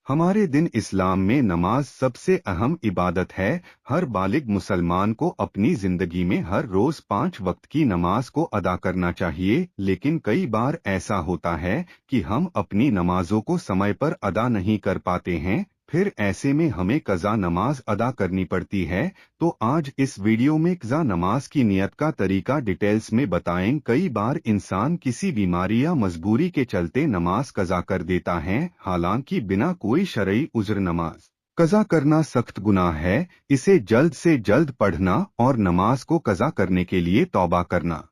हमारे दिन इस्लाम में नमाज सबसे अहम इबादत है। हर बालिग मुसलमान को अपनी जिंदगी में हर रोज 5 वक्त की नमाज को अदा करना चाहिए, लेकिन कई बार ऐसा होता है कि हम अपनी नमाजों को समय पर अदा नहीं कर पाते हैं। फिर ऐसे में हमें कज़ा नमाज अदा करनी पड़ती है। तो आज इस वीडियो में कज़ा नमाज की नियत का तरीका डिटेल्स में बताएं। कई बार इंसान किसी बीमारी या मजबूरी के चलते नमाज कज़ा कर देता है, हालांकि बिना कोई शरई उज़्र। नमाज कज़ा करना सख्त गुनाह है। इसे जल्द से जल्द पढ़ना और नमाज को कज़ा करने के लिए तौबा करना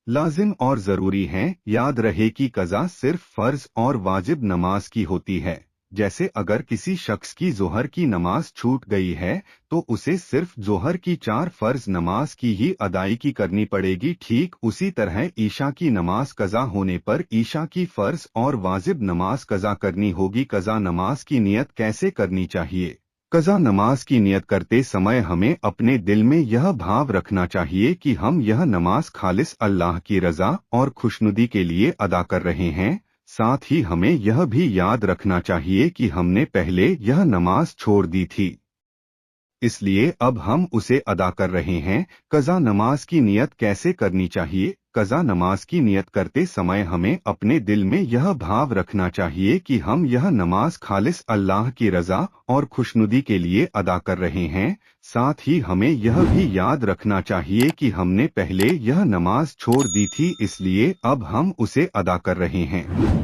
लाजिम और जरूरी है। याद रहे कि कज़ा सिर्फ फर्ज और वाजिब नमाज की होती है। जैसे अगर किसी शख्स की जोहर की नमाज छूट गई है तो उसे सिर्फ जोहर की 4 फर्ज नमाज की ही अदायगी करनी पड़ेगी। ठीक उसी तरह ईशा की नमाज कज़ा होने पर ईशा की फर्ज और वाजिब नमाज कज़ा करनी होगी। कज़ा नमाज की नियत कैसे करनी चाहिए? कज़ा नमाज की नियत करते समय हमें अपने दिल में यह भाव रखना चाहिए कि हम यह नमाज खालिस अल्लाह की रज़ा और खुशनुदी के लिए अदा कर रहे हैं। साथ ही हमें यह भी याद रखना चाहिए कि हमने पहले यह नमाज छोड़ दी थी, इसलिए अब हम उसे अदा कर रहे हैं। कज़ा नमाज की नियत कैसे करनी चाहिए? कज़ा नमाज की नियत करते समय हमें अपने दिल में यह भाव रखना चाहिए कि हम यह नमाज खालिस अल्लाह की रज़ा और खुशनुदी के लिए अदा कर रहे हैं। साथ ही हमें यह भी याद रखना चाहिए कि हमने पहले यह नमाज छोड़ दी थी, इसलिए अब हम उसे अदा कर रहे हैं।